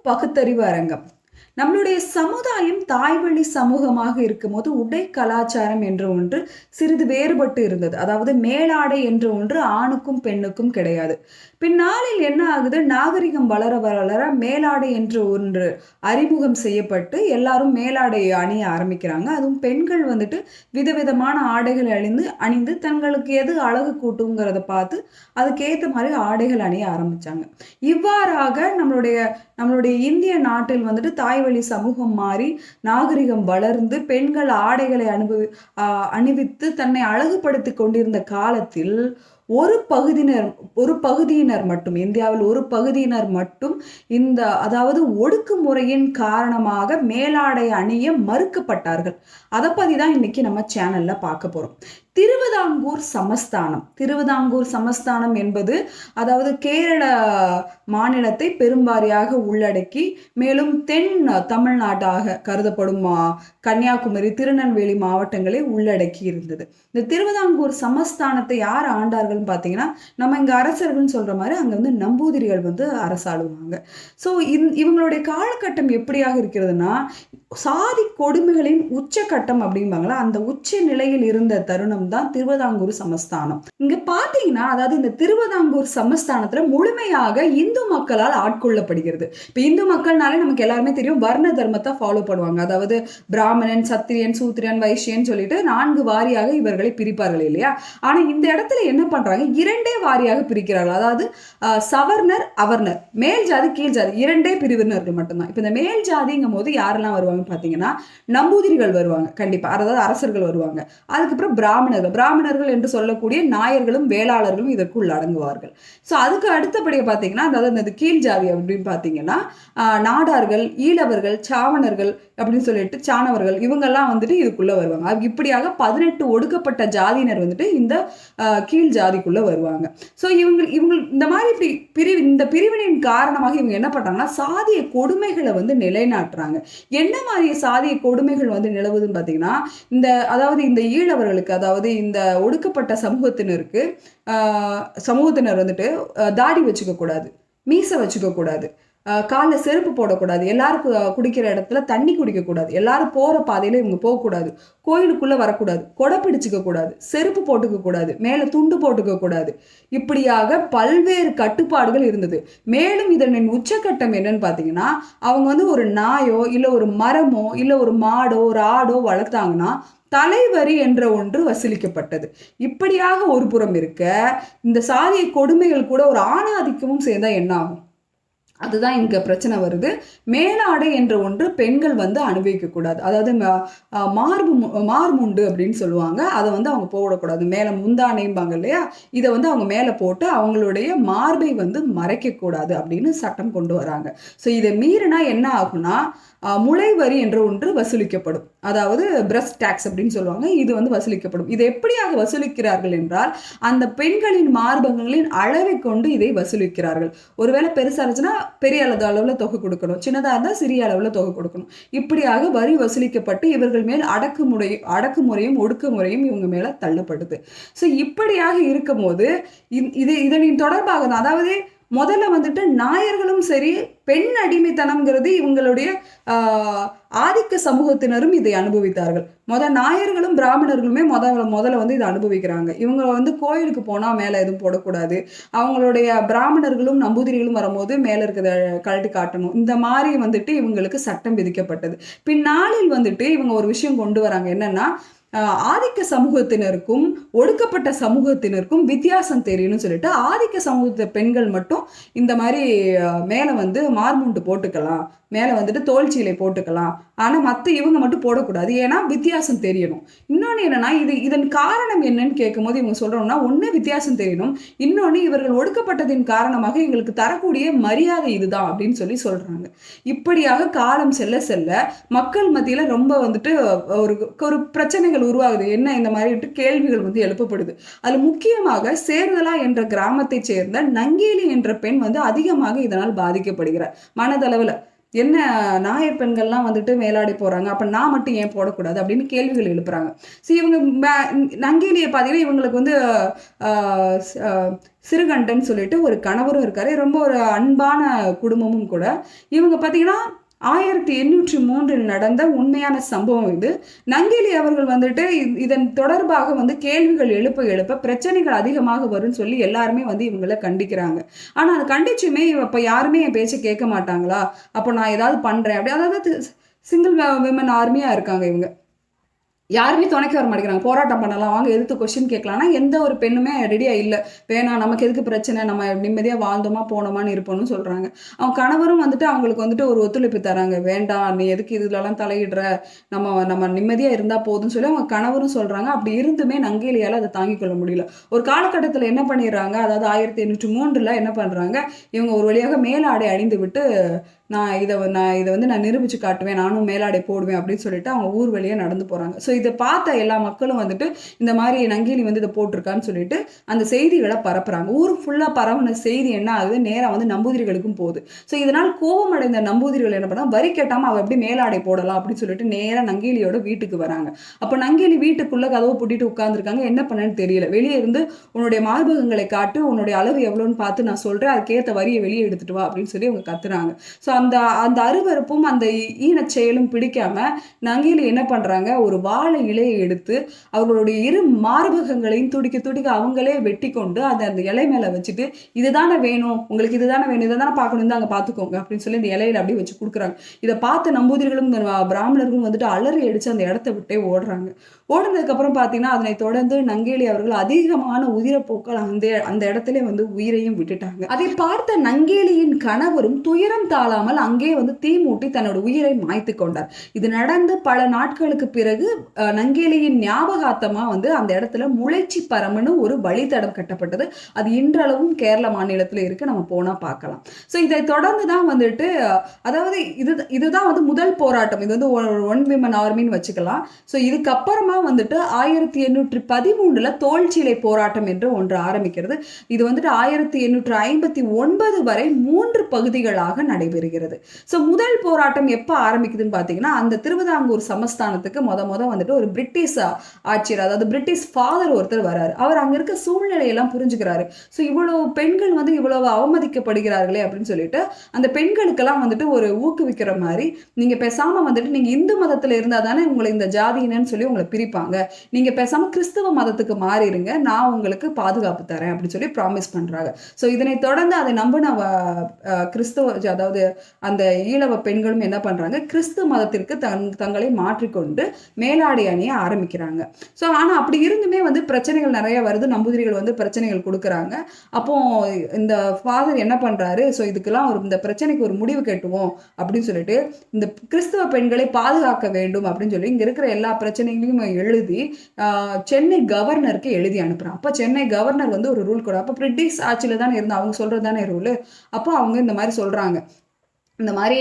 பகுத்தறிவு அரங்கம். நம்மளுடைய சமுதாயம் தாய்வழி சமூகமாக இருக்கும்போது உடை கலாச்சாரம் என்ற ஒன்று சிறிது வேறுபட்டு இருந்தது. அதாவது மேலாடை என்ற ஒன்று ஆணுக்கும் பெண்ணுக்கும் கிடையாது. பின்னாளில் என்ன ஆகுது, நாகரிகம் வளர வளர மேலாடை என்று ஒன்று அறிமுகம் செய்யப்பட்டு எல்லாரும் மேலாடை அணிய ஆரம்பிக்கிறாங்க. அதுவும் பெண்கள் வந்துட்டு விதவிதமான ஆடைகள் அணிந்து தங்களுக்கு எது அழகு கூட்டுங்கிறத பார்த்து அதுக்கேற்ற மாதிரி ஆடைகள் அணிய ஆரம்பிச்சாங்க. இவ்வாறாக நம்மளுடைய இந்திய நாட்டில் வந்துட்டு தாய்வழி சமூகம் மாறி நாகரிகம் வளர்ந்து பெண்கள் ஆடைகளை அணிவித்து தன்னை அழகுபடுத்தி கொண்டிருந்த காலத்தில் ஒரு பகுதியினர் மட்டும், இந்தியாவில் ஒரு பகுதியினர் மட்டும் அதாவது ஒடுக்குமுறையின் காரணமாக மேலாடை அணிய மறுக்கப்பட்டார்கள். அதை பத்தி தான் இன்னைக்கு நம்ம சேனல்ல பார்க்க போறோம். திருவிதாங்கூர் சமஸ்தானம் என்பது அதாவது கேரள மாநிலத்தை பெரும்பாரியாக உள்ளடக்கி, மேலும் தென் தமிழ்நாட்டாக கருதப்படும் கன்னியாகுமரி, திருநெல்வேலி மாவட்டங்களை உள்ளடக்கி இருந்தது. இந்த திருவிதாங்கூர் சமஸ்தானத்தை யார் ஆண்டார்கள் பார்த்தீங்கன்னா, நம்ம இங்க அரசர்கள்னு சொல்ற மாதிரி அங்க வந்து நம்பூதிரிகள் வந்து அரசாளுவாங்க. ஸோ இவங்களுடைய காலகட்டம் எப்படியாக இருக்கிறதுனா, சாதி கொடுமைகளின் உச்சகட்டம் அப்படிம்பாங்களா, அந்த உச்ச நிலையில் இருந்த தருணம் தான் திருவிதாங்கூர் சமஸ்தானம். இங்க பாத்தீங்கன்னா, அதாவது இந்த திருவிதாங்கூர் சமஸ்தானத்துல முழுமையாக இந்து மக்களால் ஆட்கொள்ளப்படுகிறது. இப்ப இந்து மக்கள்னாலே நமக்கு எல்லாருமே தெரியும், வர்ண தர்மத்தை ஃபாலோ பண்ணுவாங்க. அதாவது பிராமணன், சத்திரியன், சூத்திரன், வைசியன் சொல்லிட்டு 4 வாரியாக இவர்களை பிரிப்பார்கள் இல்லையா. ஆனா இந்த இடத்துல என்ன பண்றாங்க, 2 வாரியாக பிரிக்கிறார்கள். அதாவது சவர்ணர், அவர்ணர், மேல் ஜாதி, கீழ் ஜாதி, 2 பிரிவினர்கள் மட்டும்தான். இப்ப இந்த மேல் ஜாதிங்கும் போது யாரெல்லாம் வருவாங்க பாத்தீங்கன்னா, நம்பூதிரிகள் வருவாங்க கண்டிப்பா, அதாவது அரசர்கள் வருவாங்க. அதுக்கப்புறம் பிராமணர்கள் என்று சொல்லக்கூடிய நாயர்களும் வேளாளர்களும் இதற்குள் அடங்குவார்கள். ஸோ அதுக்கு அடுத்தபடியாக பார்த்தீங்கன்னா, அதாவது இந்த கீழ் ஜாதி அப்படின்னு பார்த்தீங்கன்னா, நாடார்கள், ஈழவர்கள், சாவணர்கள் அப்படின்னு சொல்லிட்டு சாணவர்கள், இவங்கெல்லாம் வந்துட்டு இதுக்குள்ள வருவாங்க. இப்படியாக 18 ஒடுக்கப்பட்ட ஜாதியினர் வந்துட்டு இந்த கீழ் ஜாதிக்குள்ள வருவாங்க. ஸோ இவங்க இந்த மாதிரி இந்த பிரிவினையின் காரணமாக இவங்க என்ன பண்றாங்கன்னா, சாதிய கொடுமைகளை வந்து நிலைநாட்டுறாங்க. என்ன மாதிரி சாதிய கொடுமைகள் வந்து நிலவுதுன்னு பார்த்தீங்கன்னா, அதாவது இந்த ஈழவர்களுக்கு, அதாவது இந்த ஒடுக்கப்பட்ட சமூகத்தினர் வந்துட்டு தாடி வச்சுக்க கூடாது, மீசை வச்சுக்க கூடாது, காலில் செருப்பு போடக்கூடாது, எல்லாரும் குடிக்கிற இடத்துல தண்ணி குடிக்க கூடாது, எல்லாரும் போற பாதையில இவங்க போகக்கூடாது, கோயிலுக்குள்ள வரக்கூடாது, கொடை பிடிச்சிக்க கூடாது, செருப்பு போட்டுக்க கூடாது, மேல துண்டு போட்டுக்க கூடாது, இப்படியாக பல்வேறு கட்டுப்பாடுகள் இருந்தது. மேலும் இதனின் உச்சக்கட்டம் என்னன்னு பாத்தீங்கன்னா, அவங்க வந்து ஒரு நாயோ இல்ல ஒரு மரமோ இல்ல ஒரு மாடோ ஒரு ஆடோ வளர்த்தாங்கன்னா தலைவரி என்ற ஒன்று வசூலிக்கப்பட்டது. இப்படியாக ஒரு புறம் இருக்க, இந்த சாதிய கொடுமைகள் கூட ஒரு ஆணாதிக்கமும் சேர்ந்தா என்ன ஆகும், அதுதான் இங்க பிரச்சனை வருது. மேலாடை என்ற ஒன்று பெண்கள் வந்து அனுபவிக்க கூடாது. அதாவது மார்முண்டு அப்படின்னு சொல்லுவாங்க, அதை வந்து அவங்க போடக்கூடாது. மேல முந்தானைம்பாங்க இல்லையா, இதை வந்து அவங்க மேல போட்டு அவங்களுடைய மார்பை வந்து மறைக்க கூடாது அப்படின்னு சட்டம் கொண்டு வராங்க. ஸோ இதை மீறினா என்ன ஆகும்னா, முளைவரி என்ற ஒன்று வசூலிக்கப்படும். அதாவது பிரஸ்ட் டாக்ஸ் அப்படின்னு சொல்லுவாங்க, இது வந்து வசூலிக்கப்படும். இதை எப்படியாக வசூலிக்கிறார்கள் என்றால், அந்த பெண்களின் மார்பகங்களின் அளவை கொண்டு இதை வசூலிக்கிறார்கள். ஒருவேளை பெருசா இருந்துச்சுன்னா பெரிய அளவுல தொகை கொடுக்கணும், சின்னதா இருந்தா சிறிய அளவுல தொகை கொடுக்கணும். இப்படியாக வரி வசூலிக்கப்பட்டு இவர்கள் மேல் அடக்குமுறையும் ஒடுக்குமுறையும் இவங்க மேல தள்ளப்படுது. ஸோ இப்படியாக இருக்கும் போது இதனின் தொடர்பாக தான், அதாவது முதல்ல வந்துட்டு நாயர்களும் சரி, பெண் அடிமைத்தனம்ங்கிறது இவங்களுடைய ஆதிக்க சமூகத்தினரும் இதை அனுபவித்தார்கள். நாயர்களும் பிராமணர்களுமே முதல்ல வந்து இதை அனுபவிக்கிறாங்க. இவங்க வந்து கோயிலுக்கு போனா மேல எதுவும் போடக்கூடாது, அவங்களுடைய பிராமணர்களும் நம்பூதிரிகளும் வரும்போது மேல இருக்கிறத கழட்டி காட்டணும், இந்த மாதிரி வந்துட்டு இவங்களுக்கு சட்டம் விதிக்கப்பட்டது. பின்னாளில் வந்துட்டு இவங்க ஒரு விஷயம் கொண்டு வராங்க, என்னன்னா ஆதிக்க சமூகத்தினருக்கும் ஒடுக்கப்பட்ட சமூகத்தினருக்கும் வித்தியாசம் தெரியணும்னு சொல்லிட்டு, ஆதிக்க சமூகத்து பெண்கள் மட்டும் இந்த மாதிரி மேல வந்து மார்முண்டு போட்டுக்கலாம், மேல வந்துட்டு தோல்சீலை போட்டுக்கலாம், ஆனா மத்த இவங்க மட்டும் போடக்கூடாது, ஏன்னா வித்தியாசம் தெரியணும். இன்னொன்னு என்னன்னா, இதன் காரணம் என்னன்னு கேட்கும் போது இவங்க சொல்றோம்னா, ஒண்ணு வித்தியாசம் தெரியணும், இன்னொன்னு இவர்கள் ஒடுக்கப்பட்டதின் காரணமாக எங்களுக்கு தரக்கூடிய மரியாதை இதுதான் அப்படின்னு சொல்றாங்க. இப்படியாக காலம் செல்ல செல்ல மக்கள் மத்தியில ரொம்ப வந்துட்டு ஒரு பிரச்சனைகள் உருவாகுது. என்ன, இந்த மாதிரி கேள்விகள் வந்து எழுப்பப்படுது. அதுல முக்கியமாக சேர்தலா என்ற கிராமத்தை சேர்ந்த நங்கேலி என்ற பெண் வந்து அதிகமாக இதனால் பாதிக்கப்படுகிறார் மனதளவுல. என்ன நாயர் பெண்கள்லாம் வந்துட்டு மேலாடை போறாங்க, அப்ப நான் மட்டும் ஏன் போடக்கூடாது அப்படின்னு கேள்விகள் எழுப்புறாங்க. இவங்க நங்கேலிய பார்த்தீங்கன்னா இவங்களுக்கு வந்து ஆ ஸ் அ சிறுகண்டன் சொல்லிட்டு ஒரு கணவரும் இருக்காரு. ரொம்ப ஒரு அன்பான குடும்பமும் கூட. இவங்க பார்த்தீங்கன்னா 1803இல் நடந்த உண்மையான சம்பவம் இது. நங்கேலி அவர்கள் வந்துட்டு இதன் தொடர்பாக வந்து கேள்விகள் எழுப்ப எழுப்ப பிரச்சனைகள் அதிகமாக வரும்ன்னு சொல்லி எல்லாருமே வந்து இவங்கள கண்டிக்கிறாங்க. ஆனா அத கண்டிச்சுமே அப்ப யாருமே என் பேச்ச கேட்க மாட்டாங்களா? அப்ப நான் ஏதாவது பண்றேன் அப்படி அதாவது சிங்கிள் விமன் ஆர்மியா இருக்காங்க இவங்க. யாருமே துணைக்கு வர மாட்டேங்கிறாங்க. போராட்டம் பண்ணலாம், வாங்க எதிர்த்து கொஸ்டின் கேட்கலாம். ஆனா எந்த ஒரு பெண்ணுமே ரெடியா இல்ல. வேணாம் நமக்கு எதுக்கு பிரச்சனை? நம்ம நிம்மதியா வாழ்ந்தோமா, போனோமான்னு இருப்போம்னு சொல்றாங்க. அவங்க கணவரும் வந்துட்டு அவங்களுக்கு வந்துட்டு ஒரு ஒத்துழைப்பு தராங்க. வேண்டாம் நீ எதுக்கு இதுலலாம் தலையிடுற? நம்ம நம்ம நிம்மதியா இருந்தா போதும்ன்னு சொல்லி அவங்க கணவரும் சொல்றாங்க. அப்படி இருந்துமே நங்கேலியால அத தாங்கிக் கொள்ள முடியல. ஒரு காலகட்டத்தில என்ன பண்ணிடுறாங்க, அதாவது 1803ல என்ன பண்றாங்க, இவங்க ஒரு வழியாக மேலாடை அணிந்து விட்டு நான் இத வந்து நான் நிரூபிச்சு காட்டுவேன். நானும் மேலாடை போடுவேன் அப்படின்னு சொல்லிட்டு அவங்க ஊர் வழியா நடந்து போறாங்க. ஸோ இத பார்த்த எல்லா மக்களும் வந்துட்டு இந்த மாரி நங்கேலி வந்து இத போட்டிருக்கான்னு சொல்லிட்டு அந்த செய்திகள பரப்புறாங்க. ஊர் ஃபுல்லா பரவுன செய்தி என்ன ஆகுது, நேரா வந்து நம்பூதிரிகளுக்கும் போகுது. ஸோ இதனால் கோபம் அடைந்த நம்பூதிரிகள் என்ன பண்ணா, வரி கட்டாம அவ எப்படி மேலாடை போடலாம் அப்படின்னு சொல்லிட்டு நேரா நங்கேலியோட வீட்டுக்கு வராங்க. அப்ப நங்கேலி வீட்டுக்குள்ள கதவு பூட்டிட்டு உட்கார்ந்துருக்காங்க. என்ன பண்ணன்னு தெரியல. வெளிய இருந்து உன்னுடைய மார்பகங்களை காட்டு, உன்னுடைய அளவு எவ்வளோன்னு பார்த்து நான் சொல்றேன். அதுக்கேத்த வரிய வெளிய எடுத்துட்டு வா அப்படின்னு சொல்லி அவங்க கத்துறாங்க. ஸோ அந்த அந்த அருவருப்பும் அந்த ஈனச் செயலும் பிடிக்காம நங்கேலி என்ன பண்றாங்க, ஒரு வாழை இலையை எடுத்து அவர்களுடைய இரு மார்பகங்களையும் துடிக்க துடிக்க அவங்களே வெட்டி கொண்டு அதை அந்த இலை மேல வச்சுட்டு இதுதானே வேணும், உங்களுக்கு இதுதானே வேணும், இதை தானே பார்க்கணும், அங்க பார்த்துக்கோங்க அப்படின்னு சொல்லி இந்த இலையில அப்படியே வச்சு கொடுக்குறாங்க. இதை பார்த்த நம்பூதிரிகளும் பிராமணர்களும் வந்துட்டு அலறி அடிச்சு அந்த இடத்த விட்டே ஓடுறாங்க. ஓடுனதுக்கு அப்புறம் பார்த்தீங்கன்னா அதனை தொடர்ந்து நங்கேலி அவர்கள் அதிகமான உயிரப்போக்கள் அந்த அந்த இடத்துல வந்து உயிரையும் விட்டுட்டாங்க. அதை பார்த்த நங்கேலியின் கணவரும் துயரம் தாழாமல் அங்கே வந்து தீ மூட்டி தன்னோட உயிரை மாய்த்து கொண்டார். இது நடந்து பல நாட்களுக்கு பிறகு நங்கேலியின் ஞாபகார்த்தமா வந்து அந்த இடத்துல முளைச்சி பரம்புன்னு ஒரு வழித்தடம் கட்டப்பட்டது. அது இன்றளவும் கேரள மாநிலத்தில் இருக்கு, நம்ம போனா பார்க்கலாம். ஸோ இதை தொடர்ந்து தான் வந்துட்டு அதாவது இதுதான் வந்து முதல் போராட்டம். இது வந்து ஒன் விமன் ஆர்மின்னு வச்சுக்கலாம். ஸோ இதுக்கப்புறமா வந்துட்டு 1813ல தோல்சிலை போராட்டம் என்று ஒன்று ஆரம்பிக்கிறது. இது வந்துட்டு 1859 வரை 3 பகுதிகளாக நடைபெறுகிறது. ஸோ முதல் போராட்டம் எப்போ ஆரம்பிக்குதுன்னு பார்த்தீங்கன்னா, அந்த திருவிதாங்கூர் சமஸ்தானத்துக்கு முத வந்துட்டு ஒரு பிரிட்டிஷ் ஆட்சியர், அதாவது பிரிட்டிஷ் ஃபாதர் ஒருத்தர் வராரு. அவர் அங்க இருக்க சூழ்நிலையெல்லாம் புரிஞ்சுக்கிறாரு. ஸோ இவ்வளவு பெண்கள் வந்து இவ்வளவு அவமதிக்கப்படுகிறார்களே அப்படின்னு சொல்லிட்டு அந்த பெண்களுக்கெல்லாம் வந்துட்டு ஒரு ஊக்குவிக்கிற மாதிரி, நீங்க பேசாம வந்துட்டு நீங்க இந்து மதத்துல இருந்தா தானே உங்களை இந்த ஜாதியினன்னு சொல்லி உங்களை பிரிப்பாங்க, நீங்க பேசாம கிறிஸ்தவ மதத்துக்கு மாறிடுங்க, நான் உங்களுக்கு பாதுகாப்பு தரேன் அப்படின்னு சொல்லி ப்ராமிஸ் பண்றாங்க. ஸோ இதனை தொடர்ந்து அதை நம்பின கிறிஸ்தவ, அதாவது அந்த ஈழவ பெண்களும் என்ன பண்றாங்க, கிறிஸ்துவ மதத்திற்கு தங்களை மாற்றிக்கொண்டு மேலாடை அணிய ஆரம்பிக்கிறாங்க. ஸோ ஆனா அப்படி இருந்துமே வந்து பிரச்சனைகள் நிறைய வருது. நம்பூதிரிகள் வந்து பிரச்சனைகள் கொடுக்குறாங்க. அப்போ இந்த ஃபாதர் என்ன பண்றாரு, ஸோ இதுக்கெல்லாம் இந்த பிரச்சனைக்கு ஒரு முடிவு கட்டுவோம் அப்படின்னு சொல்லிட்டு இந்த கிறிஸ்தவ பெண்களை பாதுகாக்க வேண்டும் அப்படின்னு சொல்லி இங்க இருக்கிற எல்லா பிரச்சனைகளையும் எழுதி சென்னை கவர்னருக்கு எழுதி அனுப்புறான். அப்ப சென்னை கவர்னர் வந்து ஒரு ரூல் கூட, அப்ப பிரிட்டிஷ் ஆட்சியில தானே இருந்தா, அவங்க சொல்றது தானே ரூல். அப்போ அவங்க இந்த மாதிரி சொல்றாங்க, இந்த மாதிரி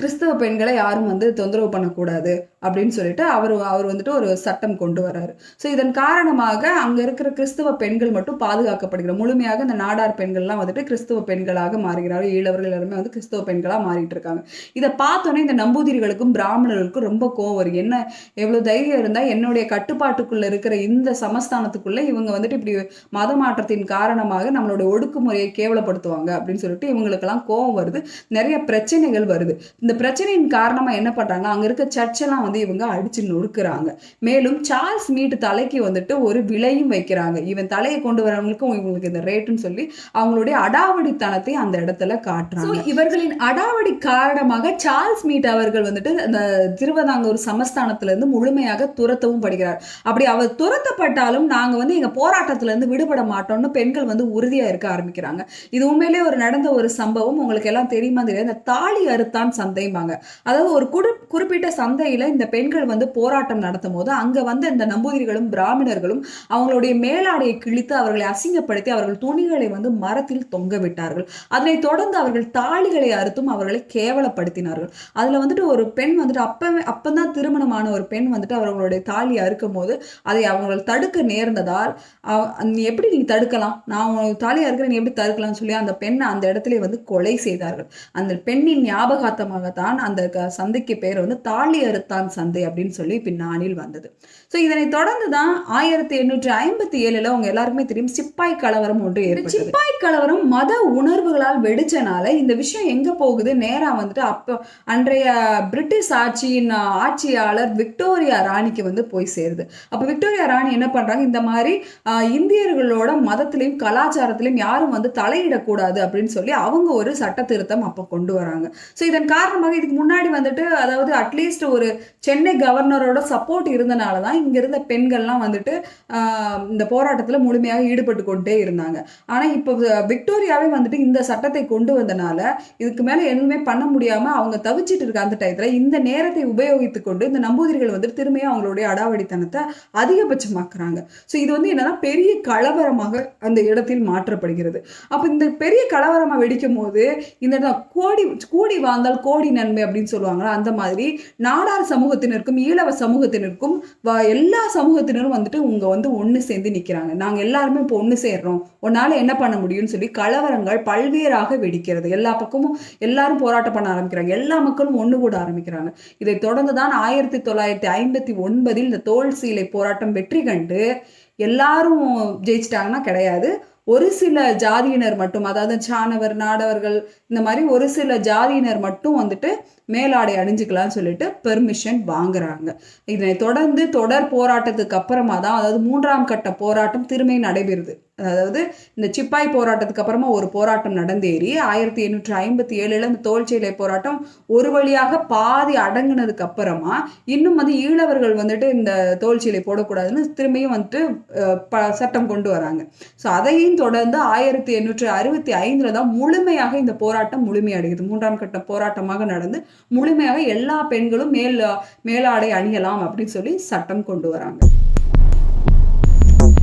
கிறிஸ்தவ பெண்களை யாரும் வந்து தொந்தரவு பண்ணக்கூடாது அப்படின்னு சொல்லிட்டு அவர் வந்துட்டு ஒரு சட்டம் கொண்டு வராரு. ஸோ இதன் காரணமாக அங்க இருக்கிற கிறிஸ்தவ பெண்கள் மட்டும் பாதுகாக்கப்படுகிறார். முழுமையாக இந்த நாடார் பெண்கள்லாம் வந்துட்டு கிறிஸ்தவ பெண்களாக மாறுகிறார்கள். ஈழவர்கள் எல்லாருமே வந்து கிறிஸ்தவ பெண்களா மாறிட்டு இருக்காங்க. இதை பார்த்தோன்னே இந்த நம்பூதிரிகளுக்கும் பிராமணர்களுக்கும் ரொம்ப கோவம் வரும். என்ன எவ்வளவு தைரியம் இருந்தா என்னுடைய கட்டுப்பாட்டுக்குள்ள இருக்கிற இந்த சமஸ்தானத்துக்குள்ள இவங்க வந்துட்டு இப்படி மத மாற்றத்தின் காரணமாக நம்மளுடைய ஒடுக்குமுறையை கேவலப்படுத்துவாங்க அப்படின்னு சொல்லிட்டு இவங்களுக்கெல்லாம் கோவம் வருது. நிறைய பிரச்சனைகள் வருது. இந்த பிரச்சனையின் காரணமா என்ன பண்றாங்க, அங்க இருக்க சர்ச்செல்லாம் வந்து இவங்க அடிச்சு நொறுக்குறாங்க. மேலும் சார்ல்ஸ் மீட் தலைக்கு வந்துட்டு ஒரு விலையும் வைக்கிறாங்க. இவன் தலையை கொண்டு வரவங்களுக்கும் இவங்களுக்கு இந்த ரேட்டுன்னு சொல்லி அவங்களுடைய அடாவடித்தனத்தை அந்த இடத்துல காட்டுறாங்க. இவர்களின் அடாவடி காரணமாக சார்ல்ஸ் மீட் அவர்கள் வந்துட்டு அந்த திருவிதாங்கூர் சமஸ்தானத்துல இருந்து முழுமையாக துரத்தவும் படுகிறார். அப்படி அவர் துரத்தப்பட்டாலும் நாங்க வந்து எங்க போராட்டத்துல இருந்து விடுபட மாட்டோம்னு பெண்கள் வந்து உறுதியா இருக்க ஆரம்பிக்கிறாங்க. இது உண்மையிலே ஒரு நடந்த ஒரு சம்பவம். உங்களுக்கு எல்லாம் தெரியுமா தெரியாது, இந்த தாலி அறுத்தான் சந்தைம்பாங்க. அதாவது ஒரு குறிப்பிட்ட சந்தையில இந்த பெண்கள் வந்து போராட்டம் நடத்தும் போது அங்க வந்து இந்த நம்பூதிரிகளும் பிராமணர்களும் அவங்களுடைய மேலாடையை கிழித்து அவர்களை அசிங்கப்படுத்தி அவர்கள் துணிகளை வந்து மரத்தில் தொங்க விட்டார்கள். அதனை தொடர்ந்து அவர்கள் தாலிகளை அறுத்தும் அவர்களை கேவலப்படுத்தினார்கள். அதுல வந்துட்டு ஒரு பெண் வந்துட்டு அப்பதான் திருமணமான ஒரு பெண் வந்துட்டு அவர்களுடைய தாலி அறுக்கும் போது அதை அவங்க தடுக்க நேர்ந்ததால் நீ எப்படி நீ தடுக்கலாம், நான் தாலி அறுக்கிற நீ எப்படி தடுக்கலாம்னு சொல்லி அந்த பெண்ணை அந்த இடத்துல வந்து கொலை செய்தார்கள். அந்த பெண் பெண்ணின் ஞாபகார்த்தமாகத்தான் அந்த சந்தைக்கு பேர் வந்து தாலி அறுத்தான் சந்தை அப்படின்னு சொல்லி பின்னாளில் வந்தது. ஸோ இதனை தொடர்ந்து தான் 1857 அவங்க எல்லாருக்குமே தெரியும் சிப்பாய் கலவரம் ஒன்று ஏற்பட்டது. சிப்பாய் கலவரம் மத உணர்வுகளால் வெடிச்சனால இந்த விஷயம் எங்க போகுது, நேரா வந்துட்டு அப்போ அன்றைய பிரிட்டிஷ் ஆட்சியின் ஆட்சியாளர் விக்டோரியா ராணிக்கு வந்து போய் சேருது. அப்போ விக்டோரியா ராணி என்ன பண்றாங்க, இந்த மாதிரி இந்தியர்களோட மதத்திலையும் கலாச்சாரத்திலையும் யாரும் வந்து தலையிடக்கூடாது அப்படின்னு சொல்லி அவங்க ஒரு சட்ட திருத்தம் அப்போ கொண்டு வராங்க. ஸோ இதன் காரணமாக இதுக்கு முன்னாடி வந்துட்டு அதாவது அட்லீஸ்ட் ஒரு சென்னை கவர்னரோட சப்போர்ட் இருந்தனால தான் இங்க இருந்த பெண்கள்லாம் வந்துட்டு இந்த போராட்டத்தில் முழுமையாக ஈடுபட்டு கொண்டே இருந்தாங்க. ஆனால் இப்போ விக்டோரியாவே வந்துட்டு இந்த சட்டத்தை கொண்டு வந்தனால இதுக்கு மேலே எதுவுமே பண்ண முடியாம அவங்க தவிச்சிட்டு இருக்க அந்த டயத்தில் இந்த நேரத்தை உபயோகித்து கொண்டு இந்த நம்பூதிரிகள் வந்துட்டு திரும்பியும் அவங்களுடைய அடாவடித்தனத்தை அதிகபட்சமாக்குறாங்க. ஸோ இது வந்து என்னன்னா பெரிய கலவரமாக அந்த இடத்தில் மாற்றப்படுகிறது. அப்போ இந்த பெரிய கலவரமாக வெடிக்கும் போது இந்த கூடி வாழ்ந்தால் கோடி நன்மை அப்படின்னு சொல்லுவாங்களா, அந்த மாதிரி நாடார் சமூகத்தினருக்கும் ஈழவ சமூகத்தினருக்கும் எல்லா சமூகத்தினரும் வந்துட்டு வந்து ஒன்று சேர்ந்து நிற்கிறாங்க. நாங்கள் எல்லாருமே இப்போ ஒன்று சேர்றோம், உன்னால என்ன பண்ண முடியும்னு சொல்லி கலவரங்கள் பல்வேறாக வெடிக்கிறது. எல்லா பக்கமும் எல்லாரும் போராட்டம் பண்ண ஆரம்பிக்கிறாங்க, எல்லா மக்களும் ஒன்று கூட ஆரம்பிக்கிறாங்க. இதை தொடர்ந்து தான் 1959 இந்த தோல் சீலை போராட்டம் வெற்றி கண்டு எல்லாரும் ஜெயிச்சிட்டாங்கன்னா கிடையாது, ஒரு சில ஜாதியினர் மட்டும், அதாவது சாணவர் நாடவர்கள் இந்த மாதிரி ஒரு சில ஜாதியினர் மட்டும் வந்துட்டு மேலாடை அணிஞ்சுக்கலாம்னு சொல்லிட்டு பெர்மிஷன் வாங்குறாங்க. இதனை தொடர்ந்து தொடர் போராட்டத்துக்கு அப்புறமா தான், அதாவது 3ஆம் கட்ட போராட்டம் திரும்பி நடைபெறுது. அதாவது இந்த சிப்பாய் போராட்டத்துக்கு அப்புறமா ஒரு போராட்டம் நடந்தேறி 1857 இந்த தோல்சீலை போராட்டம் ஒரு வழியாக பாதி அடங்குனதுக்கு அப்புறமா இன்னும் வந்து ஈழவர்கள் வந்துட்டு இந்த தோல்சீலை போடக்கூடாதுன்னு திரும்பியும் வந்துட்டு சட்டம் கொண்டு வராங்க. ஸோ அதையும் தொடர்ந்து 1865 தான் முழுமையாக இந்த போராட்டம் முழுமையடைகிறது. 3ஆம் கட்ட போராட்டமாக நடந்து முழுமையாக எல்லா பெண்களும் மேலாடை அணியலாம் அப்படின்னு சொல்லி சட்டம் கொண்டு வராங்க.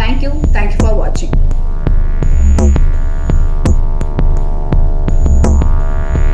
Thank you for watching.